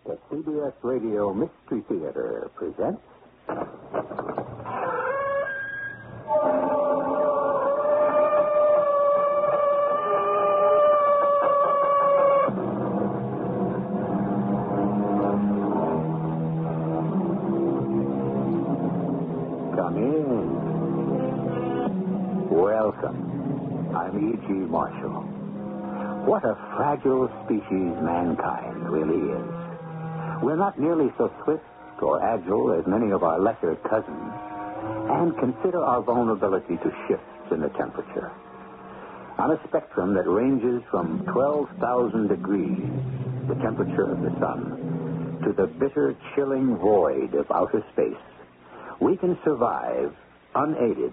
The CBS Radio Mystery Theater presents... Come in. Welcome. I'm E.G. Marshall. What a fragile species mankind really is. We're not nearly so swift or agile as many of our lesser cousins, and consider our vulnerability to shifts in the temperature. On a spectrum that ranges from 12,000 degrees, the temperature of the sun, to the bitter, chilling void of outer space, we can survive unaided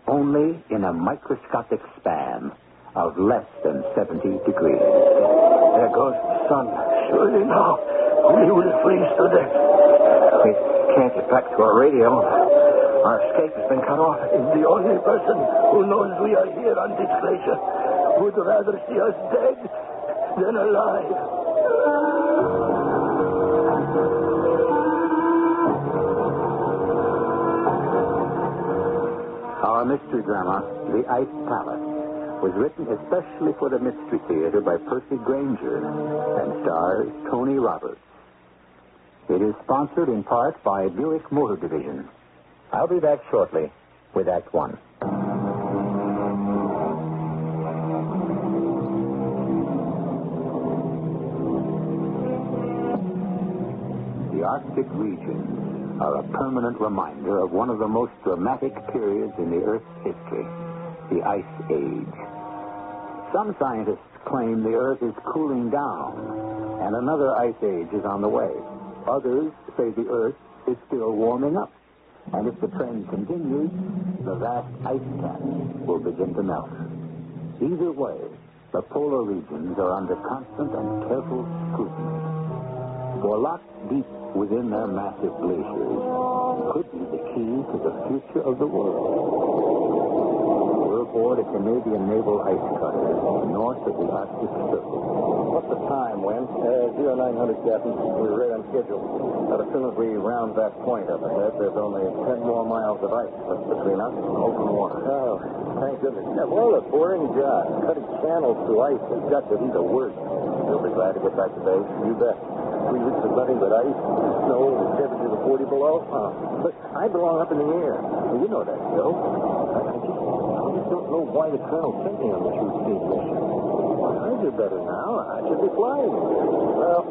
only in a microscopic span of less than 70 degrees. There goes the sun. Surely now. We will freeze to death. We can't get back to our radio. Our escape has been cut off. The only person who knows we are here on this glacier would rather see us dead than alive. Our mystery drama, The Ice Palace, was written especially for the Mystery Theater by Percy Granger and stars Tony Roberts. It is sponsored in part by Buick Motor Division. I'll be back shortly with Act One. The Arctic regions are a permanent reminder of one of the most dramatic periods in the Earth's history, the Ice Age. Some scientists claim the Earth is cooling down and another ice age is on the way. Others say the Earth is still warming up, and if the trend continues, the vast ice caps will begin to melt. Either way, the polar regions are under constant and careful scrutiny. For locked deep within their massive glaciers could be the key to the future of the world. We're aboard a Canadian naval ice cutter north of the Arctic Circle. What's the time, Win? 0900, Captain. We're right on schedule. But as soon as we round that point up ahead, there's only 10 more miles of ice left between us and open water. Oh, thank goodness. Yeah, what a boring job. Cutting channels through ice has got to be the worst. You'll be glad to get back to base. You bet. 3 weeks of nothing but ice, snow, and 70 to 40 below. Oh, but I belong up in the air. Well, you know that, Joe. I just don't know why the colonel sent me on this routine mission. I do better now. I should be flying. Well,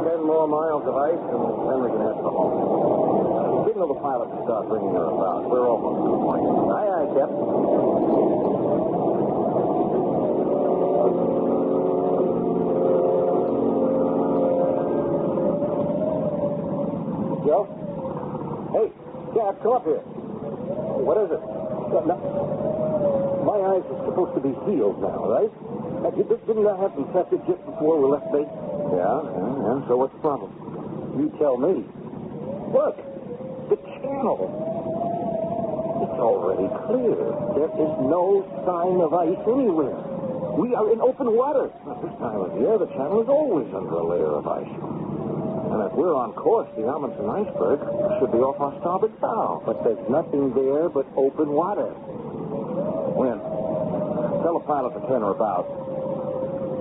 10 more miles of ice, and then we can head for home. Signal the pilot to start bringing her about. We're almost to the point. Aye, aye, Captain. Joe? Hey, Cap, come up here. What is it? My eyes are supposed to be healed now, right? Didn't I have them tested just before we left base? Yeah. So what's the problem? You tell me. Look, the channel. It's already clear. There is no sign of ice anywhere. We are in open water. At this time of year, the channel is always under a layer of ice. And if we're on course, the Amundsen iceberg should be off our starboard bow. But there's nothing there but open water. Win. Tell the pilot to turn her about.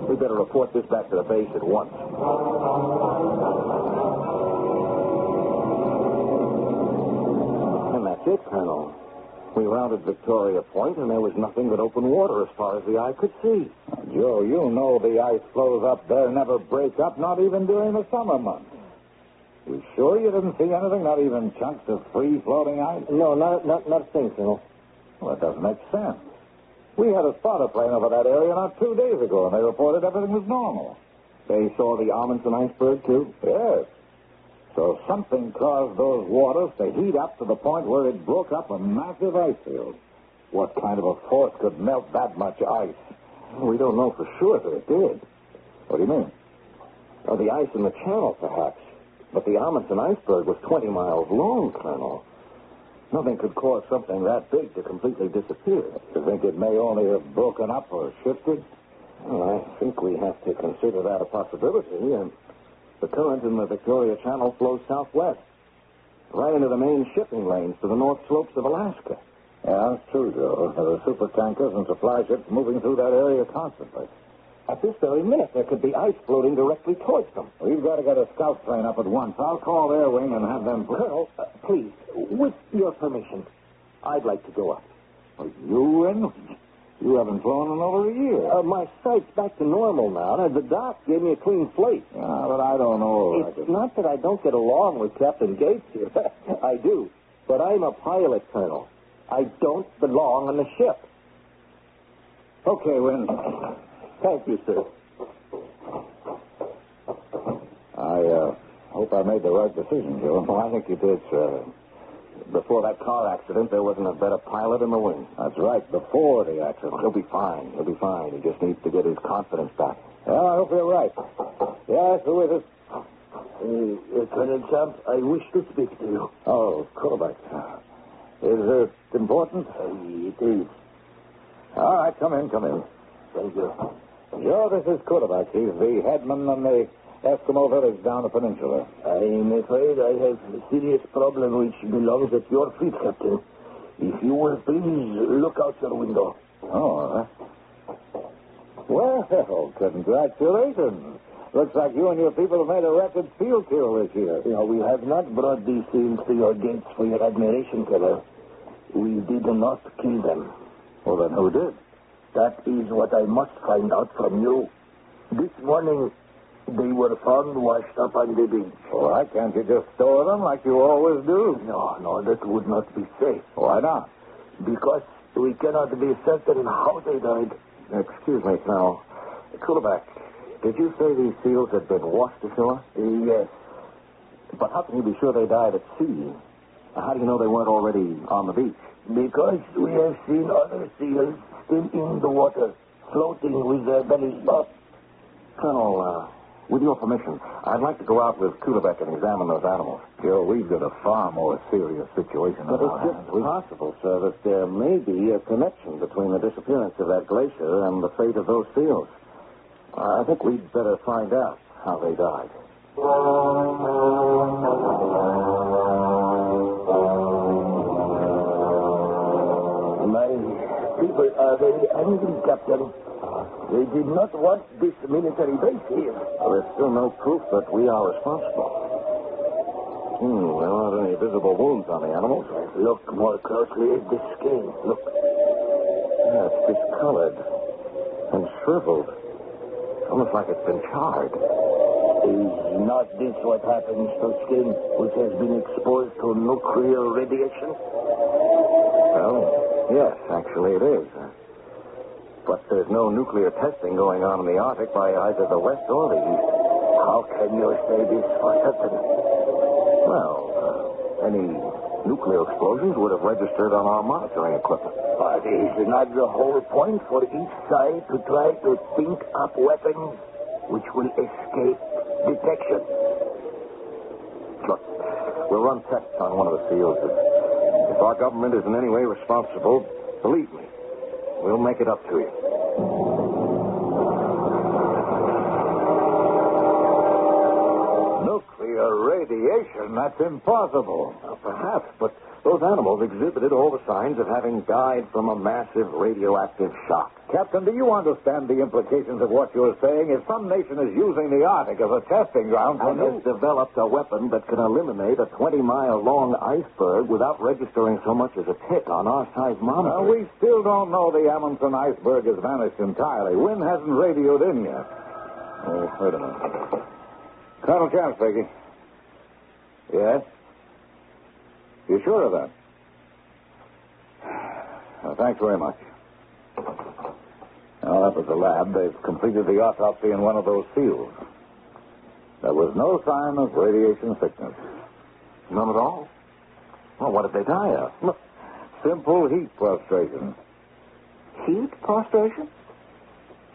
We better report this back to the base at once. And that's it, Colonel. We rounded Victoria Point, and there was nothing but open water as far as the eye could see. Joe, you know the ice floes up there never break up, not even during the summer months. You sure you didn't see anything, not even chunks of free-floating ice? No, not a thing, Colonel. Well, that doesn't make sense. We had a spotter plane over that area not 2 days ago, and they reported everything was normal. They saw the Amundsen iceberg, too? Yes. So something caused those waters to heat up to the point where it broke up a massive ice field. What kind of a force could melt that much ice? We don't know for sure that it did. What do you mean? Well, the ice in the channel, perhaps. But the Amundsen iceberg was 20 miles long, Colonel. Nothing could cause something that big to completely disappear. You think it may only have broken up or shifted? Well, I think we have to consider that a possibility. The current in the Victoria Channel flows southwest, right into the main shipping lanes to the north slopes of Alaska. Yeah, it's true, Joe. There are supertankers and supply ships moving through that area constantly. At this very minute, there could be ice floating directly towards them. We've got to get a scout plane up at once. I'll call Air Wing and have them... Colonel, please, with your permission, I'd like to go up. You in? You haven't flown in over a year. My sight's back to normal now. The doc gave me a clean slate. Yeah, but I don't know. It's not that I don't get along with Captain Gates here. I do. But I'm a pilot, Colonel. I don't belong on the ship. Okay, Wynn. Thank you, sir. I hope I made the right decision, Joe. Well, I think you did, sir. Before that car accident, there wasn't a better pilot in the wing. That's right, before the accident. He'll be fine. He'll be fine. He just needs to get his confidence back. Well, I hope you're right. Yes, who is it? Colonel Champ, I wish to speak to you. Oh, Kovac. Is it important? It is. All right, come in. Thank you. Joe, this is Kovac. He's the headman on the Eskimo village down the peninsula. I'm afraid I have a serious problem which belongs at your feet, Captain. If you will please look out your window. Oh, well, congratulations. Looks like you and your people have made a record field kill this year. No, we have not brought these things to your gates for your admiration, Colonel. We did not kill them. Well, then who did? That is what I must find out from you. This morning, they were found washed up on the beach. Well, why can't you just store them like you always do? No, that would not be safe. Why not? Because we cannot be certain how they died. Excuse me, Colonel. Kovac, did you say these seals had been washed ashore? Yes. But how can you be sure they died at sea? How do you know they weren't already on the beach? Because we have seen other seals still in the water, floating with their bellies up. Colonel, with your permission, I'd like to go out with Kovac and examine those animals. Joe, we've got a far more serious situation But on it's our just hands. possible, sir, that there may be a connection between the disappearance of that glacier and the fate of those seals. I think we'd better find out how they died. My people are very angry, Captain. They did not want this military base here. Well, there's still no proof that we are responsible. There aren't any visible wounds on the animals. Look more closely at the skin. Look. Yeah, it's discolored and shriveled. Almost like it's been charred. Is not this what happens to skin which has been exposed to nuclear radiation? Well, yes, actually it is. But there's no nuclear testing going on in the Arctic by either the west or the east. How can you say this for certain? Well, any nuclear explosions would have registered on our monitoring equipment. But is not the whole point for each side to try to think up weapons which will escape detection? Look, we'll run tests on one of the seals. If our government is in any way responsible, believe me, we'll make it up to you. Nuclear radiation? That's impossible. Well, perhaps, but those animals exhibited all the signs of having died from a massive radioactive shock. Captain, do you understand the implications of what you're saying? If some nation is using the Arctic as a testing ground for And has developed a weapon that can eliminate a 20-mile-long iceberg without registering so much as a tick on our size monitor. Well, we still don't know the Amundsen iceberg has vanished entirely. Wynn hasn't radioed in yet. Oh, wait a minute. Colonel Camp speaking. Yes? You sure of that? Thanks very much. Well, that was the lab. They've completed the autopsy in one of those seals. There was no sign of radiation sickness. None at all? Well, what did they die of? Look, simple heat prostration. Heat prostration?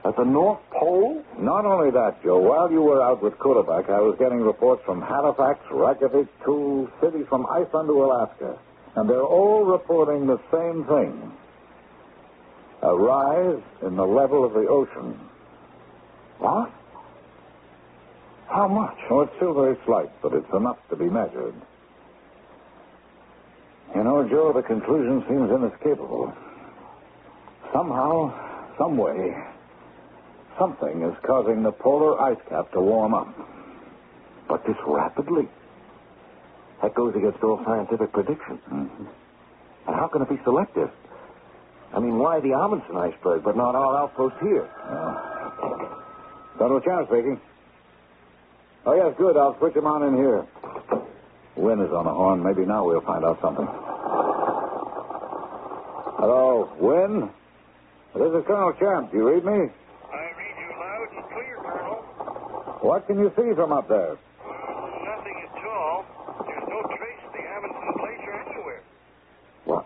At the North Pole? Not only that, Joe. While you were out with Kovac, I was getting reports from Halifax, Reykjavik, to cities from Iceland to Alaska. And they're all reporting the same thing. A rise in the level of the ocean. What? How much? Oh, it's still very slight, but it's enough to be measured. You know, Joe, the conclusion seems inescapable. Somehow, some way, something is causing the polar ice cap to warm up. But this rapidly. That goes against all scientific predictions. Mm-hmm. And how can it be selective? I mean, why the Amundsen iceberg, but not our outpost here? Colonel Chan speaking. Oh, yes, good. I'll switch him on in here. Wynn is on the horn. Maybe now we'll find out something. Hello, Wynn? This is Colonel Champ. Do you read me? I read you loud and clear, Colonel. What can you see from up there? Nothing at all. There's no trace of the Amundsen glacier anywhere. What?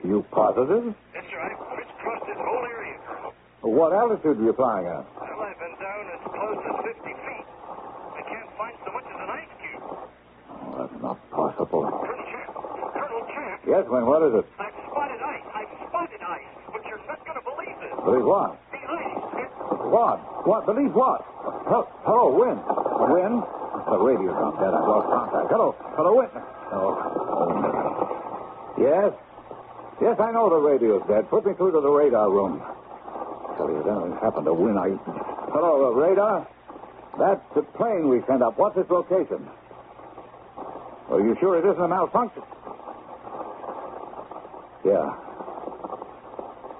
Are you positive? Yes, sir. I've crisscrossed this whole area, Colonel. What altitude are you flying at? Well, I've been down as close as 50 feet. I can't find so much as an ice cube. Oh, that's not possible. Colonel Champ. Colonel Champ. Yes, Wynn, what is it? I've spotted ice. I've spotted ice. But you're not going to believe it. Believe what? The ice. What? What? Believe what? Hello, Wynn. Wynn? The radio's not dead. I've lost contact. Hello, Wynn. Oh. Yes? Yes, I know the radio's dead. Put me through to the radar room. Tell you, if anything happened to Wynn, Hello, radar? That's the plane we sent up. What's its location? Are you sure it isn't a malfunction? Yeah.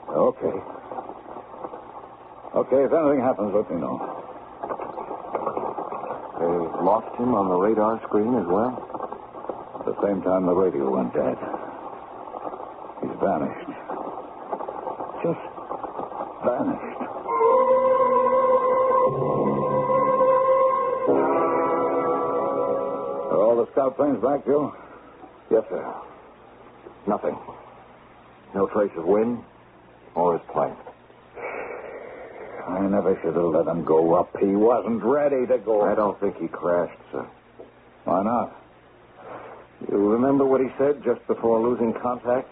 Okay. Okay, if anything happens, let me know. They lost him on the radar screen as well? At the same time, the radio went dead. He's vanished. Just vanished. Are all the scout planes back, Joe? Yes, sir. Nothing. No trace of Wynn or his plane. I never should have let him go up. He wasn't ready to go. I don't think he crashed, sir. Why not? You remember what he said just before losing contact?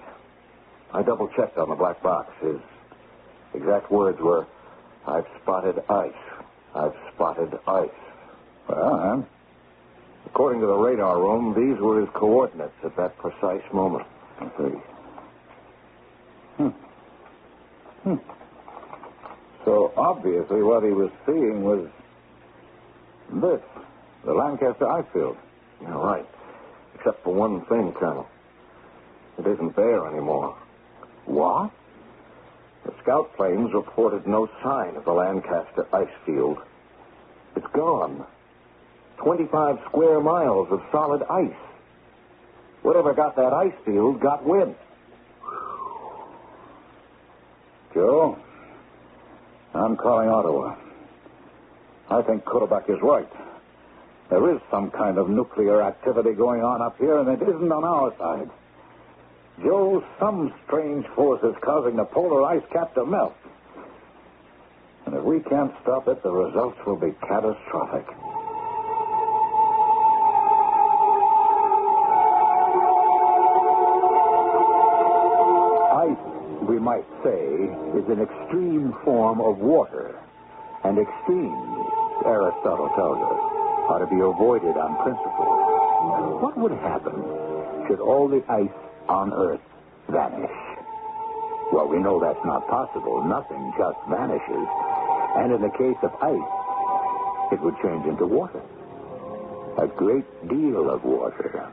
I double-checked on the black box. His exact words were, "I've spotted ice. I've spotted ice." Well, According to the radar room, these were his coordinates at that precise moment. I see. So obviously what he was seeing was this, the Lancaster ice field. You're right. Except for one thing, Colonel. It isn't there anymore. What? The scout planes reported no sign of the Lancaster ice field. It's gone. 25 square miles of solid ice. Whatever got that ice field got wind. Joe, I'm calling Ottawa. I think Cuddeback is right. There is some kind of nuclear activity going on up here, and it isn't on our side. Joe, some strange force is causing the polar ice cap to melt. And if we can't stop it, the results will be catastrophic. Ice, we might say, is an extreme form of water. And extremes, Aristotle tells us, are to be avoided on principle. What would happen should all the ice on Earth vanish? Well, we know that's not possible. Nothing just vanishes. And in the case of ice, it would change into water. A great deal of water.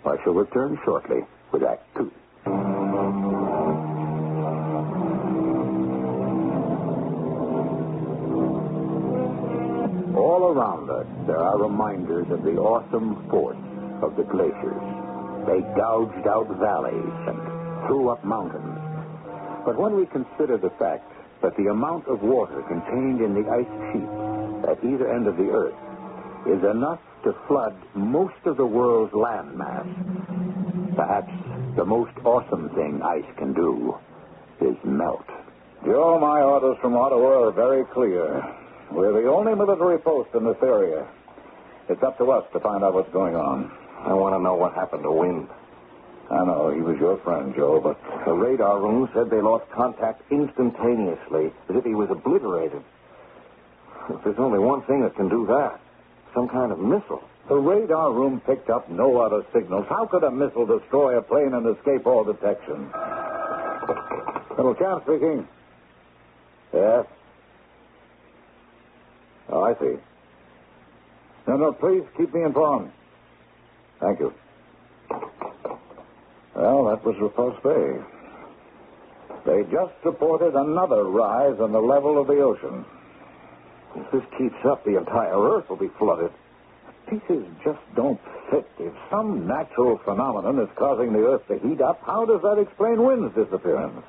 I shall return shortly with Act 2. All around us, there are reminders of the awesome force of the glaciers. They gouged out valleys and threw up mountains. But when we consider the fact that the amount of water contained in the ice sheet at either end of the Earth is enough to flood most of the world's land mass, perhaps the most awesome thing ice can do is melt. Joe, my orders from Ottawa are very clear. We're the only military post in this area. It's up to us to find out what's going on. I want to know what happened to Wynn. I know, he was your friend, Joe, but The radar room said they lost contact instantaneously, as if he was obliterated. If there's only one thing that can do that. some kind of missile. The radar room picked up no other signals. How could a missile destroy a plane and escape all detection? Colonel Camp speaking. Yes? Oh, I see. No, please keep me informed. Thank you. Well, that was Repulse Bay. They just reported another rise in the level of the ocean. If this keeps up, the entire Earth will be flooded. Pieces just don't fit. If some natural phenomenon is causing the Earth to heat up, how does that explain wind's disappearance?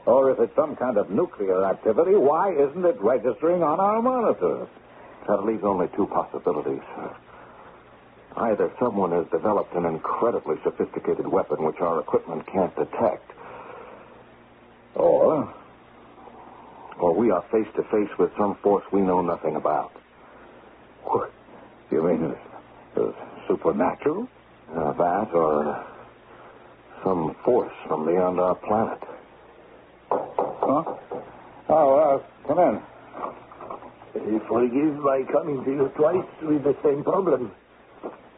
Or if it's some kind of nuclear activity, why isn't it registering on our monitors? That leaves only two possibilities. Either someone has developed an incredibly sophisticated weapon which our equipment can't detect, or we are face to face with some force we know nothing about. What? You mean supernatural? That or some force from beyond our planet. Huh? Oh, come in. Forgive my coming to you twice with the same problem.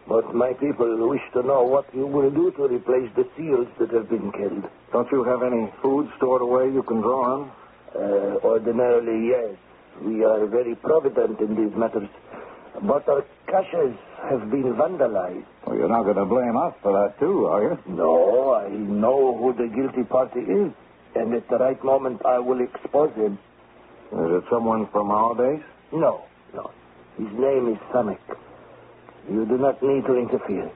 But my people wish to know what you will do to replace the seals that have been killed. Don't you have any food stored away you can draw on? Ordinarily, yes. We are very provident in these matters. But our caches have been vandalized. Well, you're not going to blame us for that, too, are you? No, I know who the guilty party is. And at the right moment, I will expose him. Is it someone from our base? No. His name is Samek. You do not need to interfere.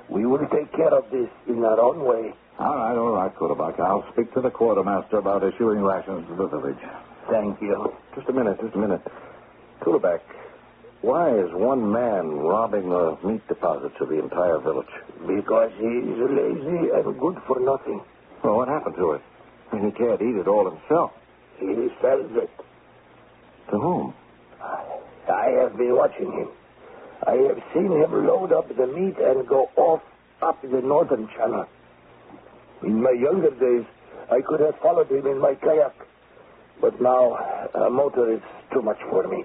We will take care of this in our own way. All right, Quarterback. I'll speak to the quartermaster about issuing rations to the village. Thank you. Just a minute. Quarterback, why is one man robbing the meat deposits of the entire village? Because he is lazy and good for nothing. Well, what happened to it? I mean, he can't eat it all himself. He sells it. To whom? I have been watching him. I have seen him load up the meat and go off up the northern channel. In my younger days, I could have followed him in my kayak. But now, a motor is too much for me.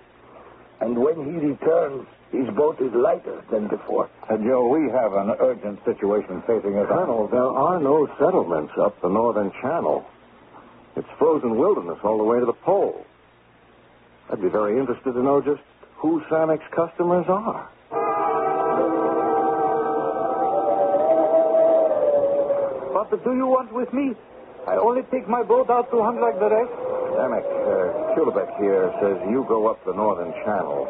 And when he returns, his boat is lighter than before. Joe, we have an urgent situation facing us. Colonel, there are no settlements up the northern channel. It's frozen wilderness all the way to the pole. I'd be very interested to know just who Samek's customers are. What do you want with me? I only take my boat out to hunt like the rest. Samek, Kulebek here says you go up the northern channel.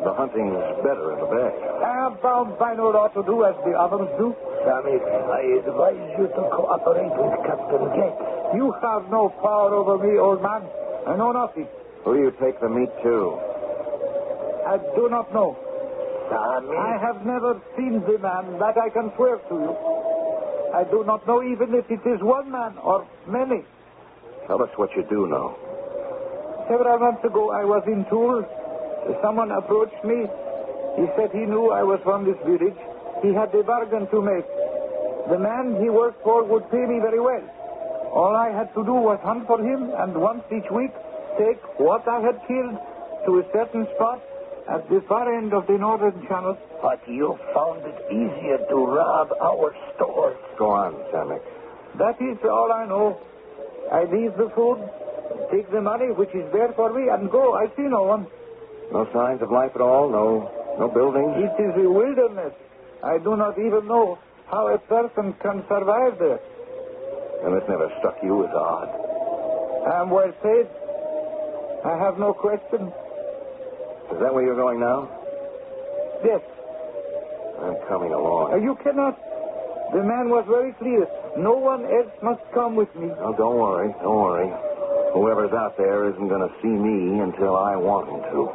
The hunting's better in the bay. I am bound by no law to do as the others do. Samek, I advise you to cooperate with Captain Gates. You have no power over me, old man. I know nothing. Who do you take the meat to? I do not know. Samek. I have never seen the man, that I can swear to you. I do not know even if it is one man or many. Tell us what you do know. Several months ago, I was in Tours. Someone approached me. He said he knew I was from this village. He had a bargain to make. The man he worked for would pay me very well. All I had to do was hunt for him and once each week take what I had killed to a certain spot at the far end of the northern channel. But you found it easier to rob our stores. Go on, Samek. That is all I know. I leave the food, take the money which is there for me, and go. I see no one. No signs of life at all? No buildings? It is a wilderness. I do not even know how a person can survive there. And this never struck you as odd? I am well paid. I have no question. Is that where you're going now? Yes. I'm coming along. You cannot. The man was very clear. No one else must come with me. Oh, don't worry. Whoever's out there isn't going to see me until I want him to.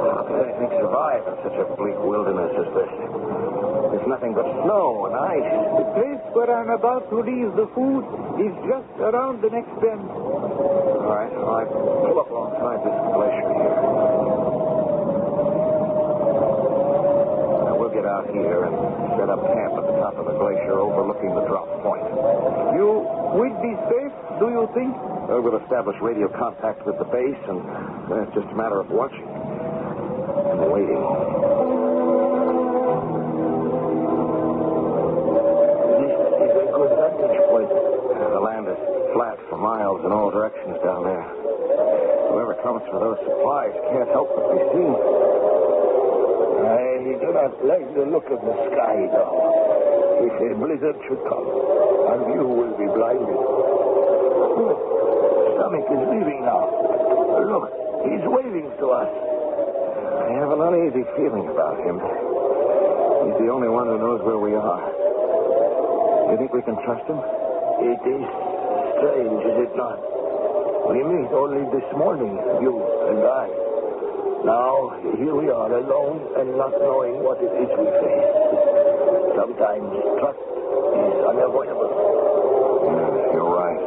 How could anything survive in such a bleak wilderness as this? There's nothing but snow and ice. The place where I'm about to leave the food is just around the next bend. All right, well, I pull up alongside this glacier here. Now, we'll get out here and set up camp at the top of the glacier overlooking the drop point. You will be safe? do you think? We'll establish radio contact with the base, and then it's just a matter of watching and waiting. This is a good vantage point. The land is flat for miles in all directions down there. Whoever comes for those supplies can't help but be seen. I do not like the look of the sky, though. If a blizzard should come, our view will be blinded. Stomach is leaving now. Look, he's waving to us. I have an uneasy feeling about him. He's the only one who knows where we are. You think we can trust him? It is strange, is it not? We meet only this morning, you and I. Now, here we are, alone and not knowing what it is we face. Sometimes trust is unavoidable. Yes, you're right.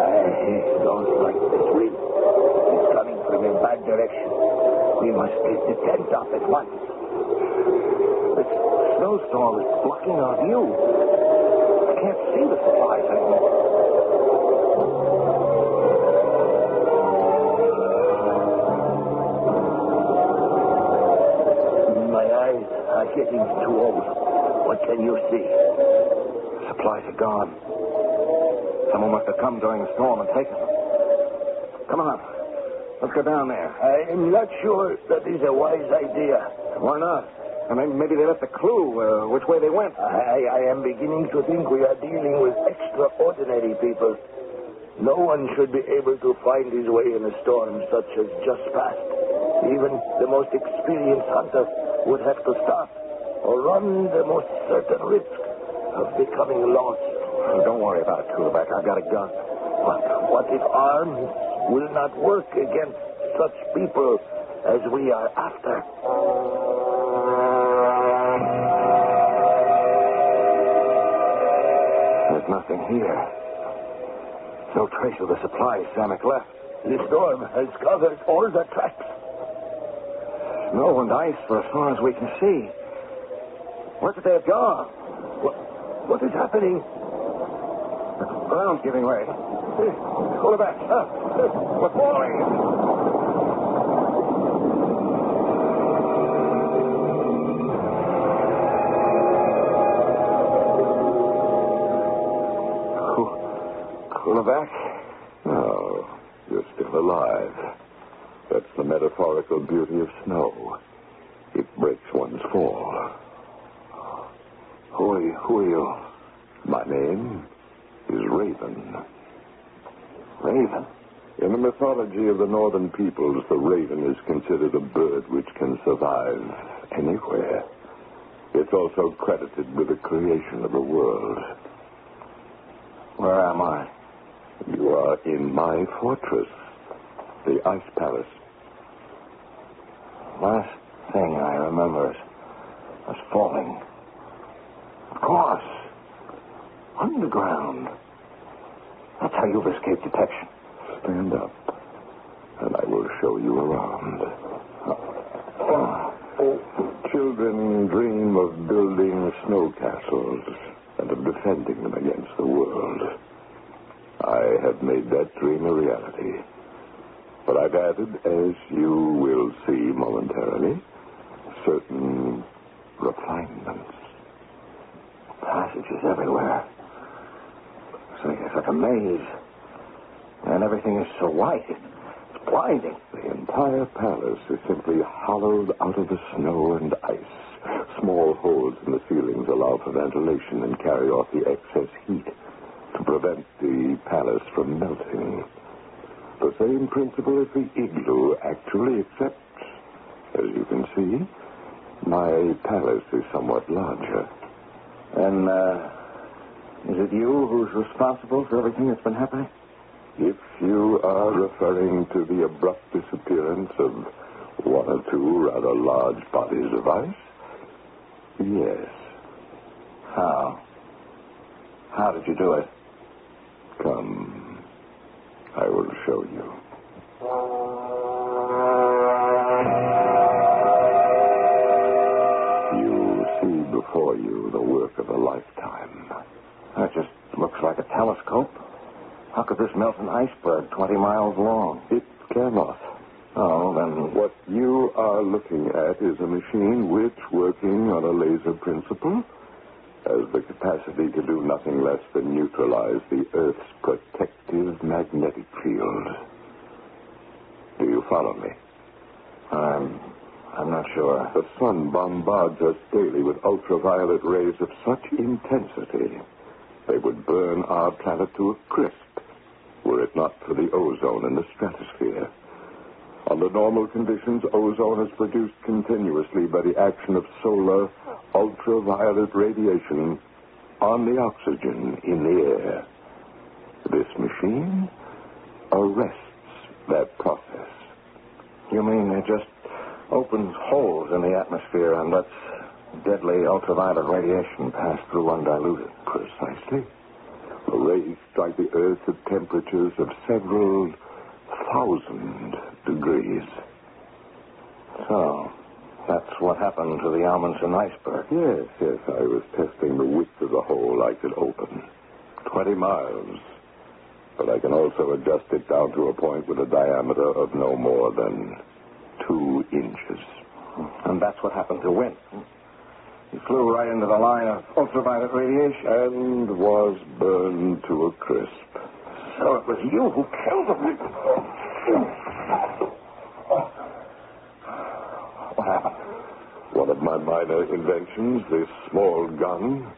I don't like this wind. It's coming from a bad direction. We must get the tent up at once. This snowstorm is blocking our view. I can't see the supplies anymore. My eyes are getting too old. What can you see? Supplies are gone. Someone must have come during the storm and taken them. Come on. Let's go down there. I am not sure that is a wise idea. Why not? I mean, maybe they left a clue which way they went. I am beginning to think we are dealing with extraordinary people. No one should be able to find his way in a storm such as just passed. Even the most experienced hunter would have to stop or run the most certain risk of becoming lost. Don't worry about it, Kulak. I've got a gun. What if arms will not work against such people as we are after? There's nothing here. No trace of the supplies Samek left. The storm has covered all the tracks. Snow and ice for as far as we can see. Where could they have gone? What is happening? The ground's giving way. Pull it back. We're falling. Back? No, you're still alive. That's the metaphorical beauty of snow. It breaks one's fall. Who are you? My name is Raven. Raven? In the mythology of the northern peoples, the raven is considered a bird which can survive anywhere. It's also credited with the creation of the world. Where am I? You are in my fortress, the Ice Palace. Last thing I remember is us falling. Of course. Underground. That's how you've escaped detection. Stand up, and I will show you around. Children dream of building snow castles and of defending them against the world. I have made that dream a reality. But I've added, as you will see momentarily, certain refinements. Passages everywhere. It's like a maze. And everything is so white. It's blinding. The entire palace is simply hollowed out of the snow and ice. Small holes in the ceilings allow for ventilation and carry off the excess heat to prevent the palace from melting. The same principle as the igloo actually, except, as you can see, my palace is somewhat larger. And, is it you who's responsible for everything that's been happening? If you are referring to the abrupt disappearance of one or two rather large bodies of ice, yes. How? How did you do it? Come, I will show you. You see before you the work of a lifetime. It just looks like a telescope? How could this melt an iceberg 20 miles long? It cannot. Oh, then... What you are looking at is a machine which, working on a laser principle, has the capacity to do nothing less than neutralize the Earth's protective magnetic field. Do you follow me? I'm not sure. The sun bombards us daily with ultraviolet rays of such intensity they would burn our planet to a crisp were it not for the ozone in the stratosphere. Under normal conditions, ozone is produced continuously by the action of solar ultraviolet radiation on the oxygen in the air. This machine arrests that process. You mean it just opens holes in the atmosphere and lets deadly ultraviolet radiation pass through undiluted? Precisely. The rays strike the Earth at temperatures of several thousand degrees. So, that's what happened to the Amundsen iceberg. Yes. I was testing the width of the hole I could open. 20 miles. But I can also adjust it down to a point with a diameter of no more than 2 inches. And that's what happened to Wynn. He flew right into the line of ultraviolet radiation. And was burned to a crisp. So it was you who killed him. What happened? One of my minor inventions, this small gun.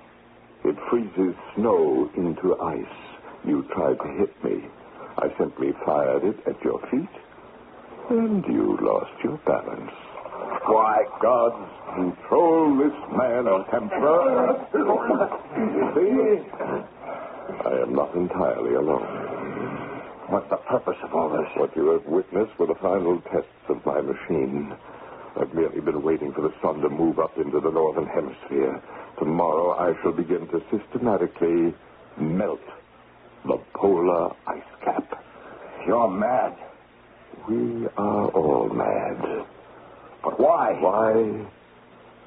It freezes snow into ice. You tried to hit me. I simply fired it at your feet, and you lost your balance. Why, gods control this man of temper. You see? I am not entirely alone. What's the purpose of all this? What you have witnessed were the final tests of my machine. I've merely been waiting for the sun to move up into the northern hemisphere. Tomorrow I shall begin to systematically melt the polar ice cap. You're mad. We are all mad. But why? Why?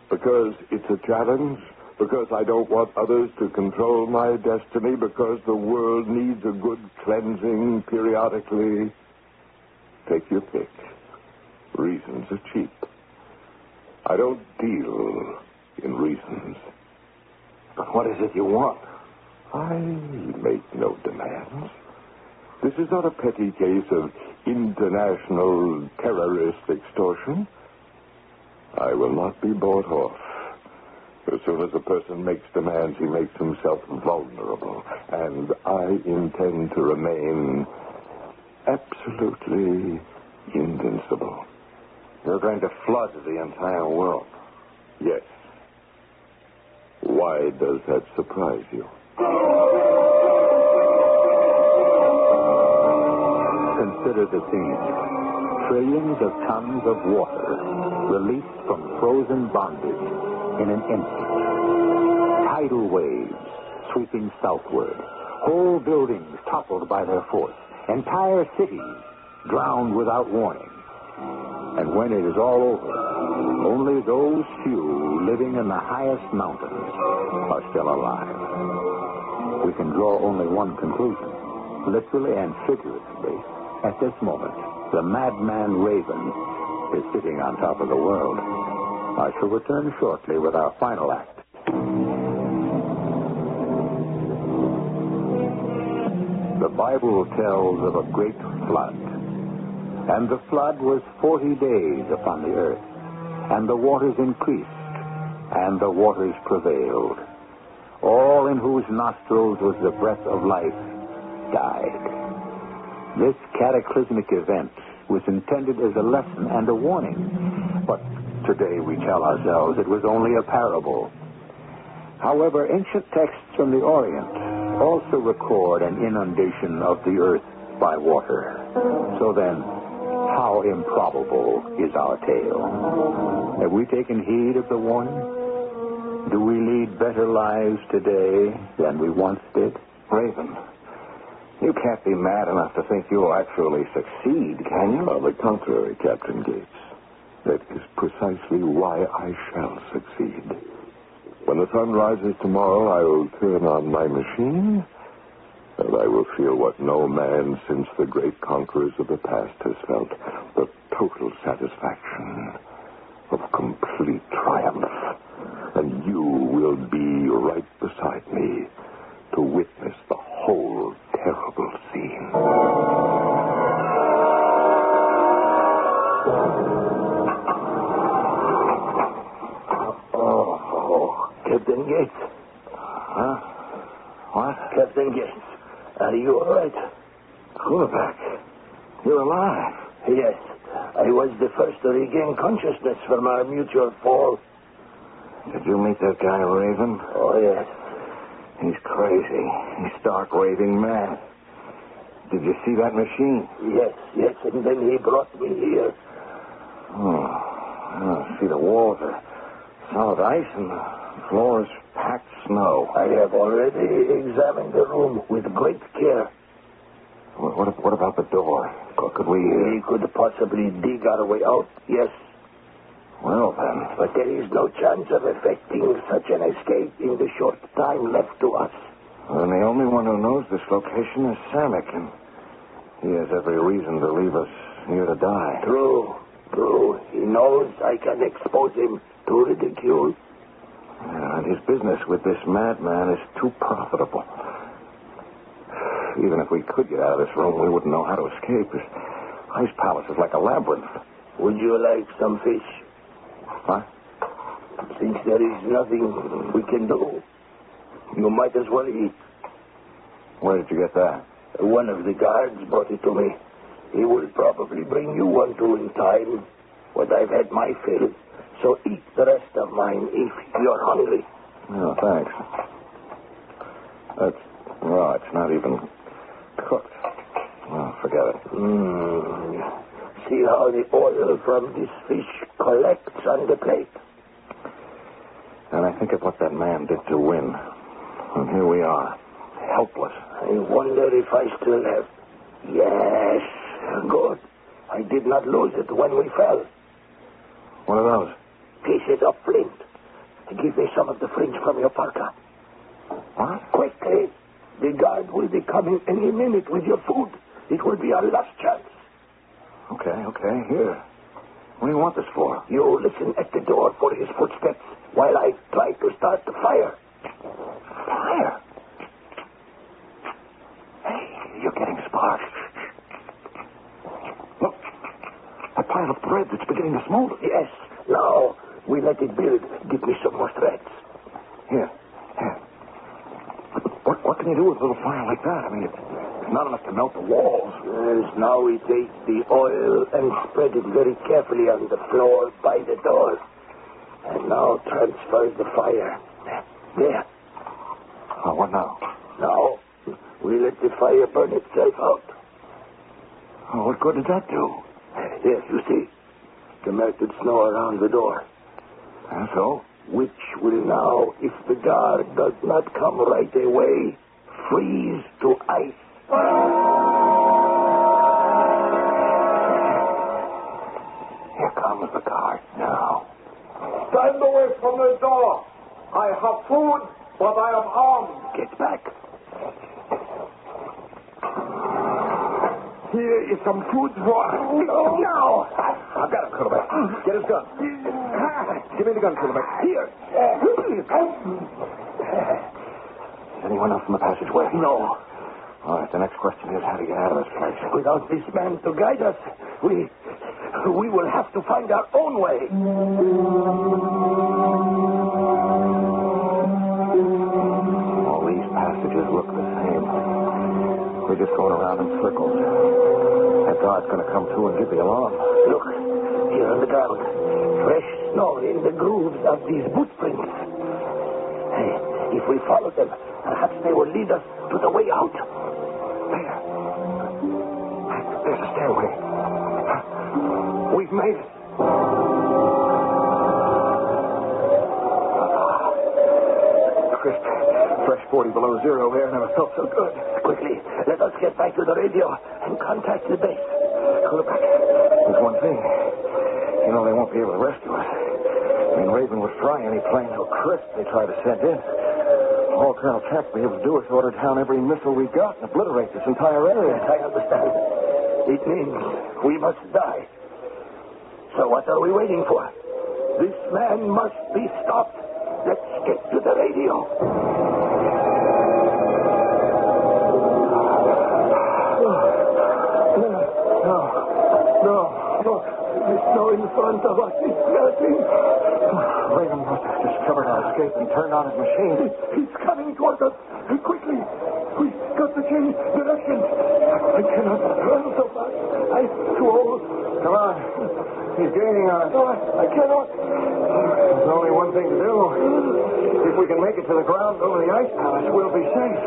Because it's a challenge. Because I don't want others to control my destiny. Because the world needs a good cleansing periodically. Take your pick. Reasons are cheap. I don't deal in reasons. But what is it you want? I make no demands. This is not a petty case of international terrorist extortion. I will not be bought off. As soon as a person makes demands, he makes himself vulnerable. And I intend to remain absolutely invincible. You're going to flood the entire world. Yes. Why does that surprise you? Consider the scene. Trillions of tons of water released from frozen bondage in an instant. Tidal waves sweeping southward. Whole buildings toppled by their force. Entire cities drowned without warning. And when it is all over, only those few living in the highest mountains are still alive. We can draw only one conclusion, literally and figuratively. At this moment, the madman Raven is sitting on top of the world. I shall return shortly with our final act. The Bible tells of a great flood. And the flood was 40 days upon the earth. And the waters increased, and the waters prevailed. All in whose nostrils was the breath of life died. This cataclysmic event was intended as a lesson and a warning. But today we tell ourselves it was only a parable. However, ancient texts from the Orient also record an inundation of the earth by water. So then, how improbable is our tale? Have we taken heed of the warning? Do we lead better lives today than we once did? Raven, you can't be mad enough to think you'll actually succeed, can you? On the contrary, Captain Gates. That is precisely why I shall succeed. When the sun rises tomorrow, I will turn on my machine And I will feel what no man since the great conquerors of the past has felt, the total satisfaction of complete triumph. And you will be right beside me to witness the whole terrible scene. Oh, Captain Gates. Huh? What? Captain Gates, are you all right? Quarterback, you're alive. Yes, I was the first to regain consciousness from our mutual fall. Did you meet that guy, Raven? Oh, yes. He's crazy. He's stark raving mad. Did you see that machine? Yes, and then he brought me here. Oh, see, the walls are solid ice and the floor is packed snow. I have already examined the room with great care. What about the door? Could we... We could possibly dig our way out, yes. Well, then. But there is no chance of effecting such an escape in the short time left to us. And the only one who knows this location is Samick, and he has every reason to leave us here to die. True. He knows I can expose him to ridicule. Yeah, and his business with this madman is too profitable. Even if we could get out of this room, we wouldn't know how to escape. This ice palace is like a labyrinth. Would you like some fish? What? Since there is nothing we can do, you might as well eat. Where did you get that? One of the guards brought it to me. He will probably bring you one too in time. But I've had my fill. So eat the rest of mine if you're hungry. Oh, thanks. It's not even cooked. Oh, forget it. See how the oil from this fish collects on the plate. And I think of what that man did to win. And here we are, helpless. I wonder if I still have... Yes, good. I did not lose it when we fell. What are those? Pieces of flint. Give me some of the fringe from your parka. What? Quickly. The guard will be coming any minute with your food. It will be our last chance. Okay. Here. What do you want this for? You listen at the door for his footsteps while I try to start the fire. Fire? Hey, you're getting sparks. Look, that pile of threads, it's beginning to smolder. Yes. Now, we let it build. Give me some more threads. Here. What can you do with a little fire like that? I mean, it's not enough to melt the walls. Yes, now we take the oil and spread it very carefully on the floor by the door. And now transfer the fire. There. Oh, what now? Now, we let the fire burn itself out. Oh, what good did that do? Yes, you see. The melted snow around the door. And so? Which will now, if the guard does not come right away, freeze to ice. Here comes the guard now. Stand away from the door. I have food, but I am armed. Get back. Here is some food for... No! I've got him, Quarterback. Get his gun. Give me the gun, Quarterback. Here. Is anyone else in the passageway? No. All right, the next question is how to get out of this place. Without this man to guide us, we will have to find our own way. All these passages look the same. We're just going around in circles. That guard's going to come to and give the alarm. Look, here on the ground. Fresh snow in the grooves of these boot prints. Hey, if we follow them, perhaps they will lead us to the way out. There. There's a stairway. We've made it. Crisp, fresh 40 below zero air never felt so good. Quickly, let us get back to the radio and contact the base. Quarterback, there's one thing. You know, they won't be able to rescue us. I mean, Raven would fry any plane so crisp they try to send in. all Colonel Camp will be able to do is order down every missile we got and obliterate this entire area. Yes, I understand. It means we must die. So what are we waiting for? This man must be stopped. Let's get to the radio. No. Look, the snow in front of us is melting. Raven must have discovered our escape and turned on his machine. He's coming towards us. Quickly. We've got to change direction. I cannot run so fast. I'm too old. Come on. He's gaining on us. No, I cannot. There's only one thing to do. If we can make it to the ground over the ice palace, we'll be safe.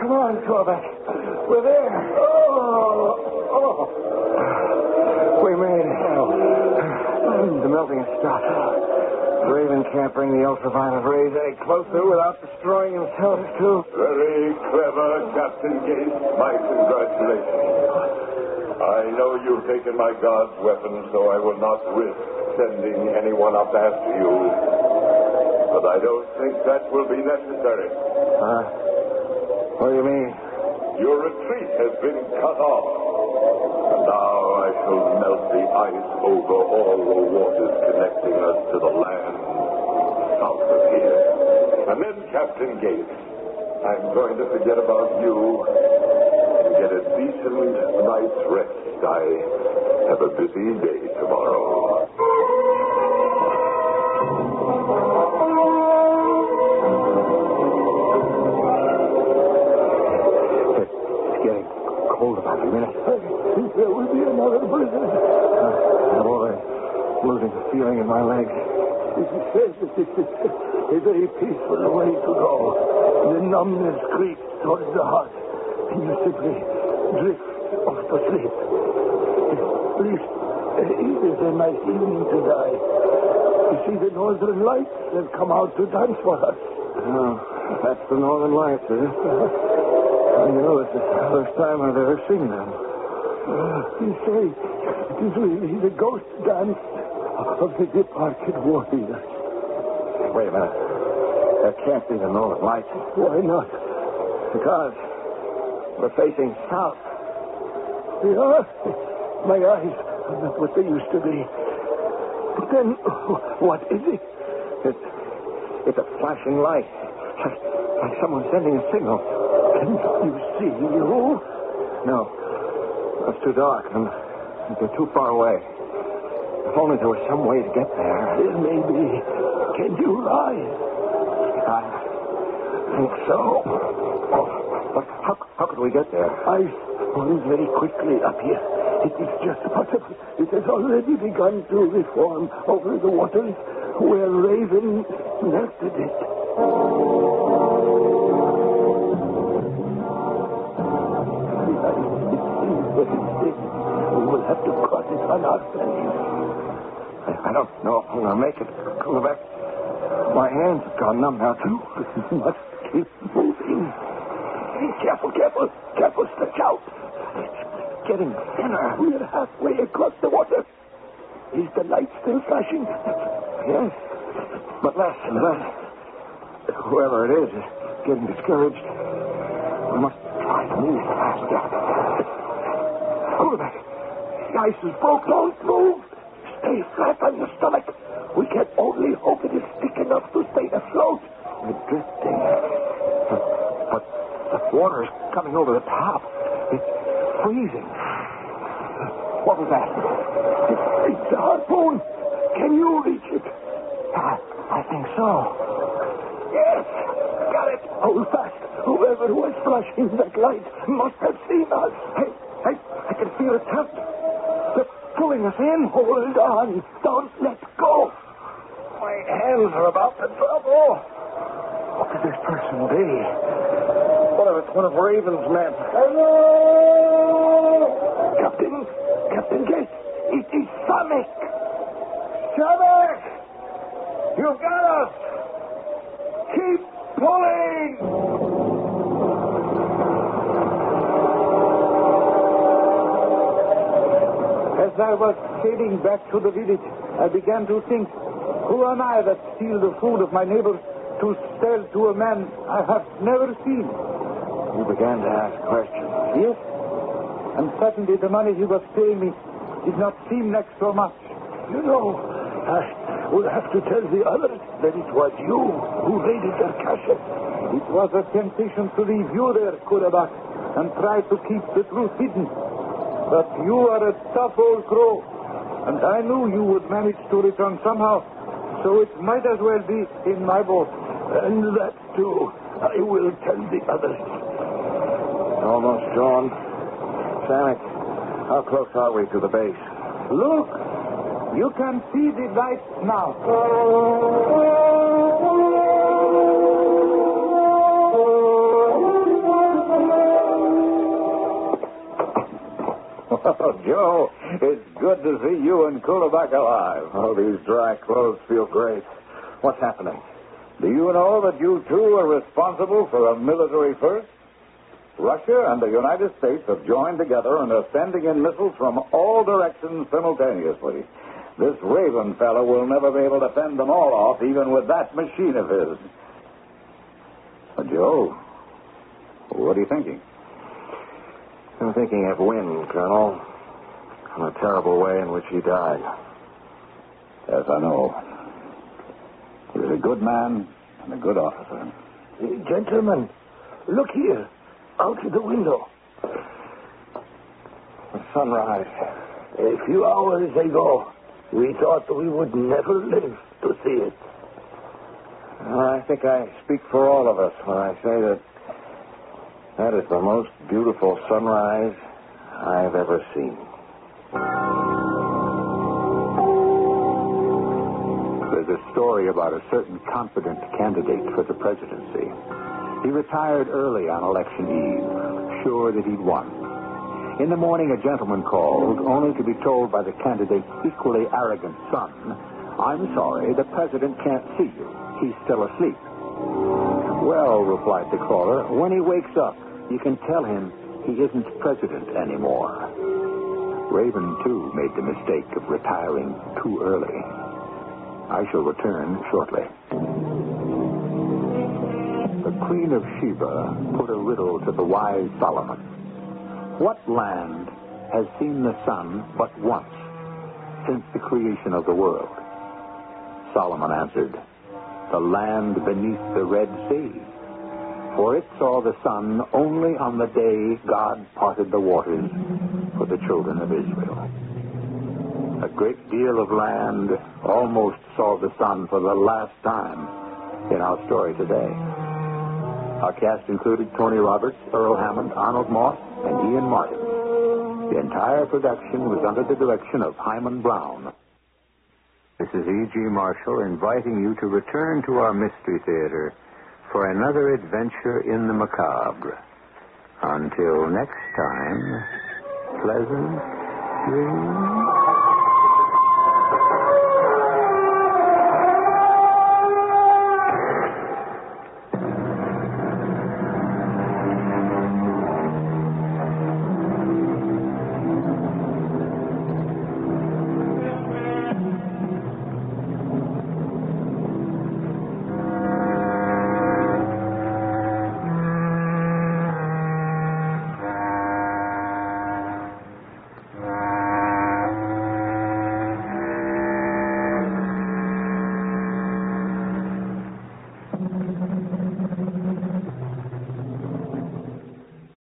Come on, Korvac. We're there. We made it. The melting has stopped. Raven can't bring the ultraviolet rays any closer without destroying himself, too. Very clever, Captain Gates. My congratulations. I know you've taken my God's weapon, so I will not risk sending anyone up after you. But I don't think that will be necessary. What do you mean? Your retreat has been cut off. And now I shall melt the ice over all the waters connecting us to the land south of here. And then, Captain Gates, I'm going to forget about you and get a decent night's rest. I have a busy day tomorrow. It's getting cold about a minute. There will be another blizzard. I'm already losing the feeling in my legs. This is a very peaceful way to go. The numbness creeps towards the heart, and you simply drift off to sleep. At least it is a nice evening to die. You see, the northern lights have come out to dance for us. Oh, that's the northern lights, is it? You know, it's the first time I've ever seen them. You say it is really the ghost dance of the departed warriors. Wait a minute. That can't be the northern lights. Why not? Because we're facing south. Yeah, my eyes are not what they used to be. But then, what is it? It's a flashing light. Like someone sending a signal. Can you see you? No. It's too dark, and they're too far away. If only there was some way to get there. There may be. Can you rise? I think so. But how could we get there? Ice falls very quickly up here. It is just possible. It has already begun to reform over the waters where Raven melted it. We will have to cross it on our bellies. I don't know if I'm going to make it. Go back. My hands have gone numb now, too. We must keep moving. Careful. Stretch out. It's getting thinner. We're halfway across the water. Is the light still flashing? Yes, but less and less. Whoever it is getting discouraged. We must try to move faster. Hold it. The ice is broken. Don't move. Stay flat on your stomach. We can only hope it is thick enough to stay afloat. We're drifting. But the water is coming over the top. It's freezing. What was that? It's a harpoon. Can you reach it? I think so. Yes. Got it. Hold fast. Whoever was flashing that light must have seen us. Hey, I can feel it tilt. They're pulling us in. Hold on. Don't let go. My hands are about to double. What could this person be? What if it's one of Raven's men? Hello! Captain Gates, it is Samek. Samek! You've got us! Keep pulling! As I was sailing back to the village, I began to think, who am I that steal the food of my neighbors to sell to a man I have never seen. You began to ask questions. Yes, and suddenly the money he was paying me did not seem like so much. You know, I will have to tell the others that it was you who raided their castle. It was a temptation to leave you there, Kurabak, and try to keep the truth hidden. But you are a tough old crow, and I knew you would manage to return somehow, so it might as well be in my boat. And that, too, I will tell the others. Almost gone. Sanic, how close are we to the base? Look! You can see the lights now. Oh, Joe, it's good to see you and Kulabak alive. Oh, these dry clothes feel great. What's happening? Do you know that you two are responsible for a military first? Russia and the United States have joined together and are sending in missiles from all directions simultaneously. This Raven fellow will never be able to fend them all off, even with that machine of his. Joe, what are you thinking? I'm thinking of Wynne, Colonel, and the terrible way in which he died. Yes, I know. He was a good man and a good officer. Gentlemen, look here, out of the window. The sunrise. A few hours ago, we thought we would never live to see it. I think I speak for all of us when I say that is the most beautiful sunrise I've ever seen. There's a story about a certain confident candidate for the presidency. He retired early on election eve, sure that he'd won. In the morning, a gentleman called, only to be told by the candidate's equally arrogant son, "I'm sorry, the president can't see you. He's still asleep." "Well," replied the caller, "when he wakes up, you can tell him he isn't president anymore." Raven, too, made the mistake of retiring too early. I shall return shortly. The Queen of Sheba put a riddle to the wise Solomon. What land has seen the sun but once since the creation of the world? Solomon answered, "The land beneath the Red Sea. For it saw the sun only on the day God parted the waters for the children of Israel." A great deal of land almost saw the sun for the last time in our story today. Our cast included Tony Roberts, Earl Hammond, Arnold Moss, and Ian Martin. The entire production was under the direction of Hyman Brown. This is E.G. Marshall inviting you to return to our Mystery Theater for another adventure in the macabre. Until next time, pleasant dreams.